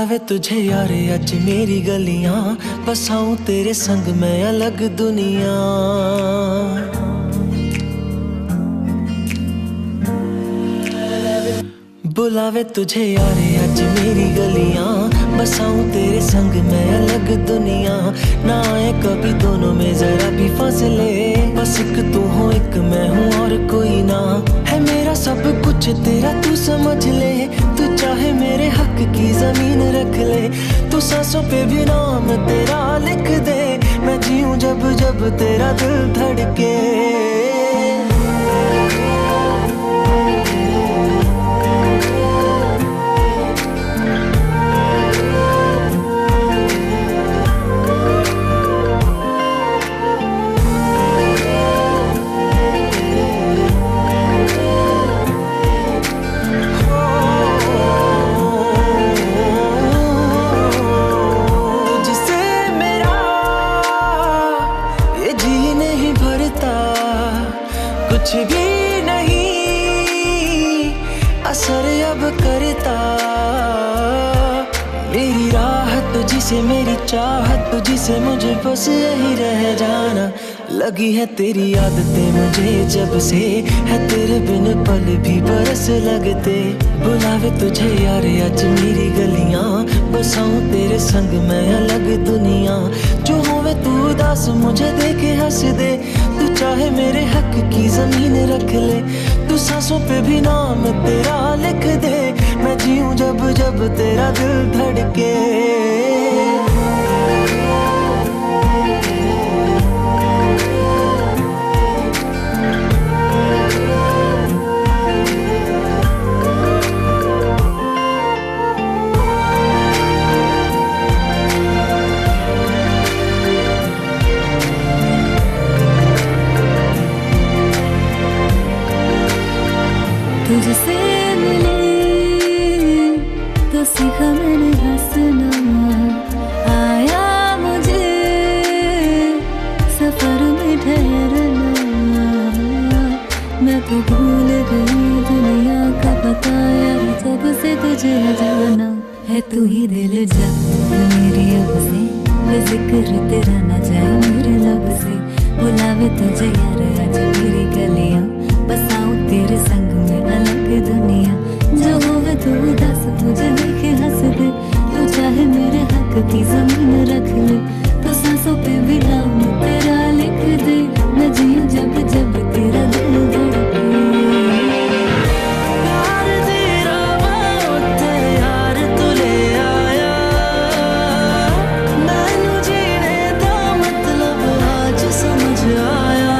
बुलावे तुझे यारे अज मेरी गलियां, बसाऊं तेरे संग मैं अलग दुनिया। बुलावे तुझे यारे अज मेरी गलियां, बसाऊं तेरे संग मैं अलग दुनिया। ना आए कभी दोनों में जरा भी फासले, बस एक तू हो एक मैं हूँ और कोई ना। है मेरा सब कुछ तेरा तू समझ ले, तू चाहे मेरे हक की जमीन रख ले। तू सांसों पे भी नाम तेरा लिख दे, मैं जीऊं जब जब तेरा दिल धड़के। कुछ भी नहीं असर अब करता, मेरी राह तुझसे मेरी चाहत तुझसे, मुझे बस यही रह जाना। लगी है तेरी आदतें मुझे जब से, है तेरे बिन पल भी बरस लगते। बुलावे तुझे यारे आज मेरी गलियां, बसाऊं तेरे संग मैं अलग दुनिया। जो होवे तू उदास मुझे देखे हंस दे, तू चाहे मेरे हक की जमीन रख ले। तू सांसों पे भी नाम तेरा लिख दे, मैं जीऊं जब जब तेरा दिल धड़के। तुझसे मिली तो सीखा मैंने हंसना, आया मुझे सफर में ठहरना। मैं तो भूल गई दुनिया का बताया जब से तुझे जाना। है तू ही दिल जा मेरी अब से, जिक्र तेरा ना जाए मेरे लब से। बुलावे तुझे यार आज मेरी गलियां, बसाऊं तेरे संग में अलग दुनिया। जो होवे तू उदास तुझे देखे हंस दे, तू चाहे मेरे हक की जमीन रख ले। तो सांसों पे भी नाम तेरा लिख दे, मैं जीऊं जब जब तेरा दिल धड़के। प्यार तेरा तेरे यार तू ले आया, मैनू जीने दा मतलब आज समझ आया।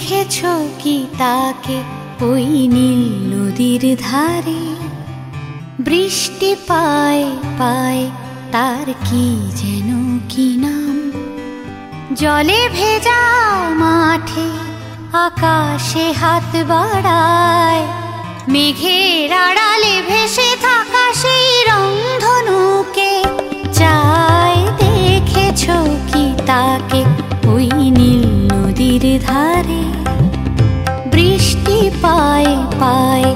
দেখেছো কি তাকে ওই নীল নদীর ধারে? বৃষ্টি পায় পায় তার কি যেন কি নাম। জলে ভেজা মাঠে আকাশে হাত বাড়ায়, মেঘের আড়ালে ভেসে থাকা সেই রংধনুকে চায়। দেখেছো কি তাকে ওই নীল নদীর ধারে? বৃষ্টি পায় পায়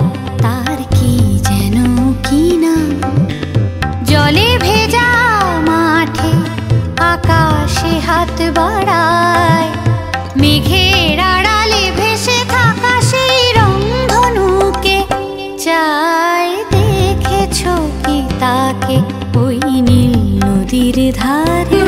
তার কি যেন কি নাম। জলে ভেজা মাঠে আকাশে হাত বাড়ায়, মেঘের আড়ালে ভেসে থাকা সেই রংধনুকে চায়। দেখেছো কি তাকে ওই নীল নদীর ধারে?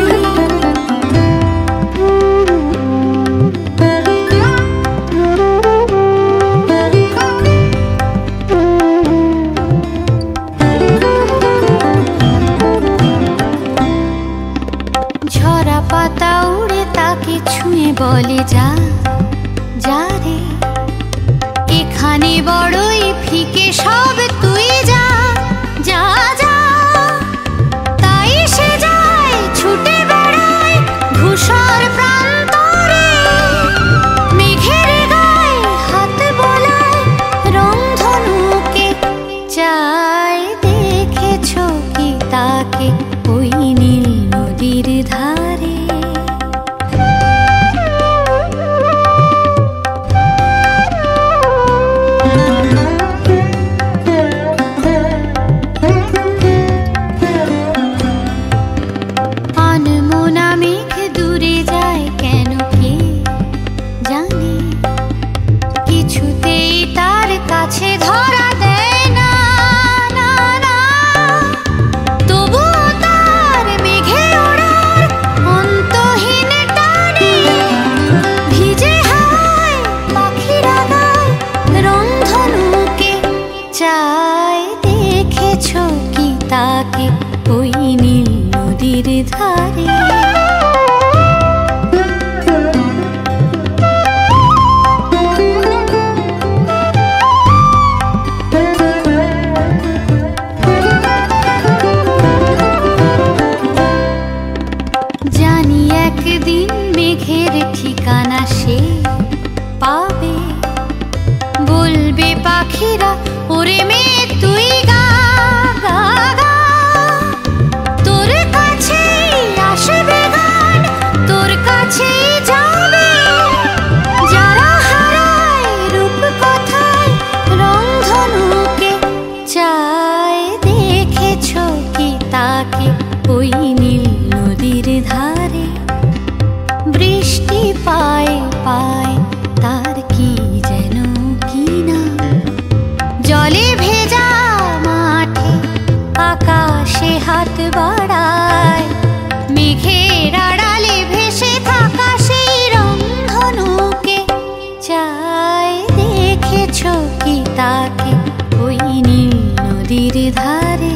ঝরা পাতা উড়ে তাকে ছুঁয়ে বলে যা যা রে, এখানে বড়ই ফিকে সব, তুই যা যা যা। তাই সে যায় ছুটে বেড়ায় ধূসর প্রান্তরে, মেঘের গায়ে হাত বোলায় রংধনুকে চায়। দেখেছো কি তাকে ওই নীল নদীর ধারে? আনমনা মেঘ দূরে যায় কেন কে জানে, কিছুতেই তার কাছে ধরা দেয় না না না। তবুও তার মেঘে ওড়ার অন্তহীন টানে, ভিজে হাওয়ায় পাখিরা গায় রংধনুকে চায়। দেখেছো কি তাকে ওই নীল নদীর ধারে? জানি একদিন মেঘের ঠিকানা সে পাবে, বলবে পাখিরা ওরে মেয়ে তুই গা গা গা। তোর কাছেই আসবে গান, তোর কাছেই যাবে, যারা হারায় রূপ কথায় রংধনুকে চায়। দেখেছো কি তাকে ওই নীল নদীর ধারে? বৃষ্টি পায় পায় তার কি যেন কি নাম। জলে ভেজা মাঠে আকাশে হাত বাড়ায়, মেঘের আড়ালে ভেসে থাকা সেই রংধনুকে চায়। দেখেছো কি তাকে ওই নীল নদীর ধারে?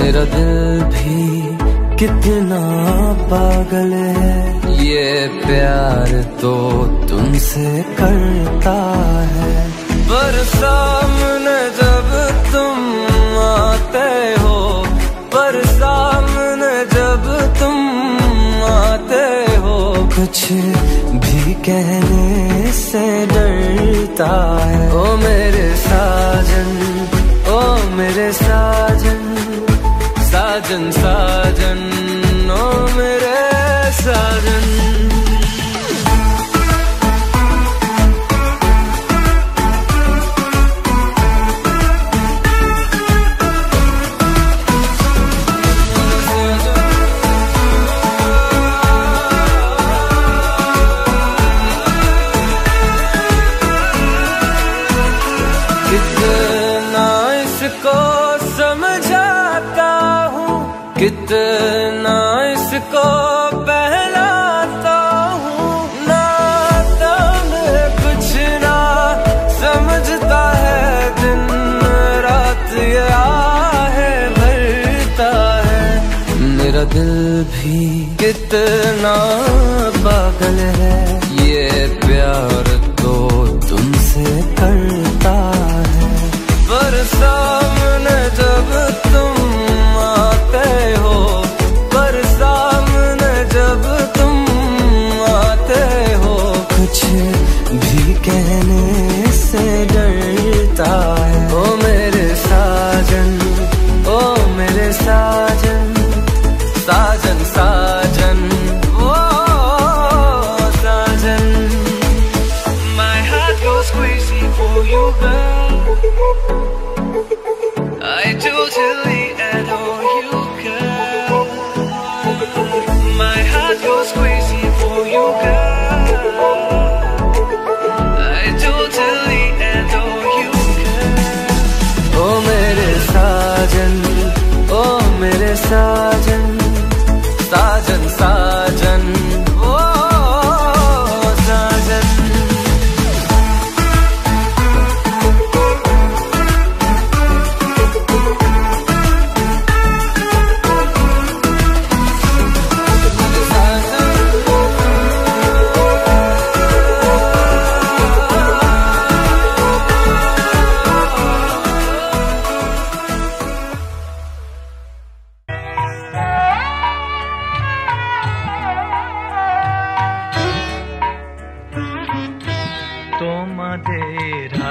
मेरा दिल भी कितना पागल है, ये प्यार तो तुमसे करता है। पर सामने जब तुम आते हो, पर सामने जब तुम आते हो, कुछ भी कहने से डरता है। ओ मेरे साजन, ओ मेरे साजन, साजन साजन, ओ मेरे साजन। कितना इसको बहलाता हूँ, नाता में कुछ ना समझता है, दिन रात ये आहे भरता है। मेरा दिल भी कितना पागल है, ये प्यार तो तुमसे करता है। पर सामने जब तुम आते हो, पर सामने जब तुम आते हो, कुछ भी कहने से डरता है। ओ मेरे साजन, ओ मेरे साजन, साजन साजन, ओ साजन। My heart goes crazy for you, girl. I totally adore you, girl. My heart goes crazy for you, girl. I totally adore you, girl. Oh mere sajan, oh mere sajan, sajan sajan, oh sajan.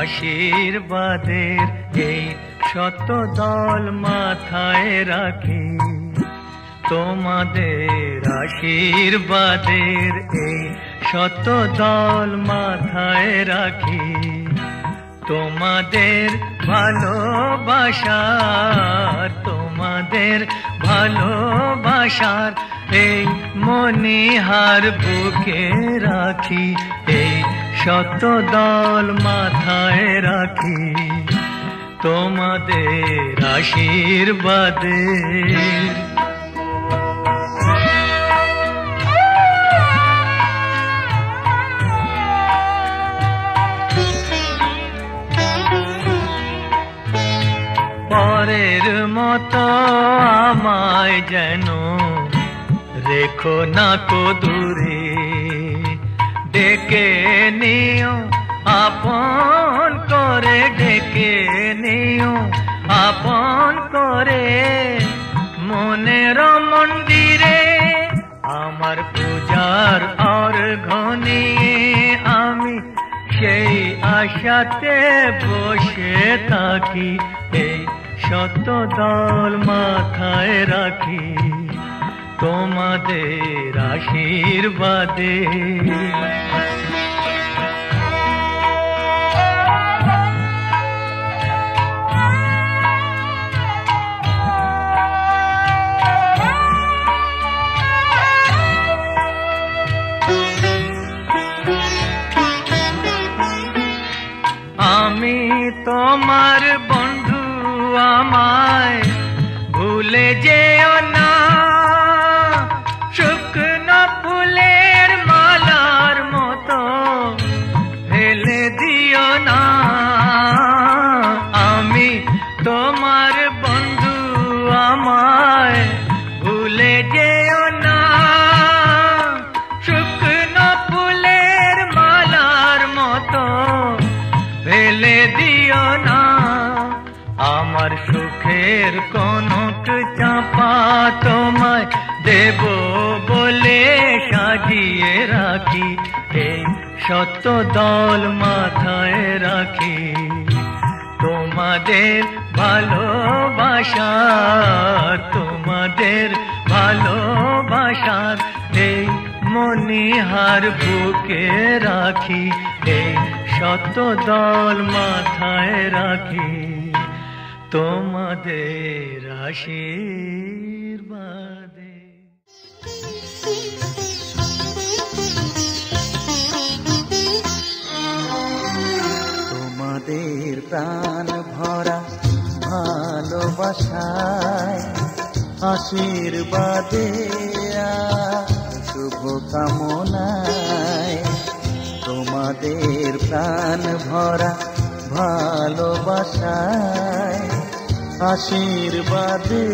আশীর্বাদের এই শত দল মাথায় রাখি, তোমাদের আশীর্বাদের এই শত দল মাথায় রাখি। তোমাদের ভালোবাসার, তোমাদের ভালোবাসার এই মনিহার বুকে রাখি, এই শত দল মাথায় রাখি, তোমাদের আশীর্বাদের। পরের মতো আমায় যেন রেখো না কো দূরে, ডেকে নিও আপন করে, ডেকে নিও আপন করে, মনের মন্দিরে আমার পূজার অর্ঘ্য নিয়ে আমি সেই আশাতে বসে থাকি, এই শত দল মাথায় রাখি, তোমাদের আশীর্বাদে। আমি তোমার বন্ধু, আমায় ভুলে যেও না, শুকনো ফুলের মালার মতো ফেলে দিও না। আমি তোমার বন্ধু, আমায় ভুলে যেও না, শুকনো ফুলের মালার মতো ফেলে দিও না। আমার সুখের কনক চাপা তোমায় দেব বলে সাজিয়ে রাখি, এই শত দল মাথায় রাখি তোমাদের ভালোবাসার, তোমাদের ভালোবাসার এই মনিহার বুকে রাখি, এই শত দল মাথায় রাখি তোমাদের আশীর্বাদে। তোমাদের প্রাণ ভরা ভালোবাসায়, আশীর্বাদে শুভ কামনায়, তোমাদের প্রাণ ভরা ভালোবাসায়, আশীর্বাদে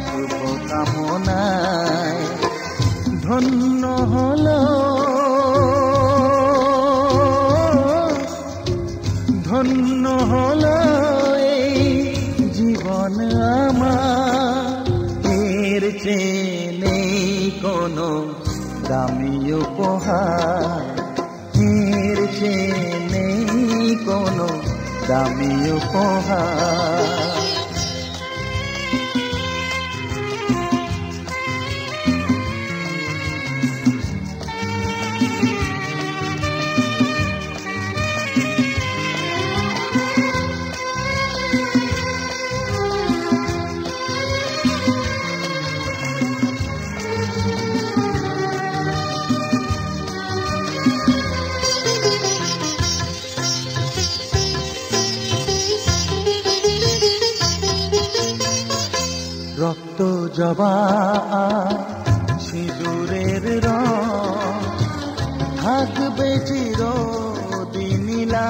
শুভ কামনায় ধন্য হলো, ধন্য হলো এই জীবন আমার, এর চেয়ে নেই কোনো দামি উপহার, এর চেয়ে নেই কোনো দামি উপহার। রক্ত জবা সিঁদুরের রং থাকবে চিরদিন নীলা।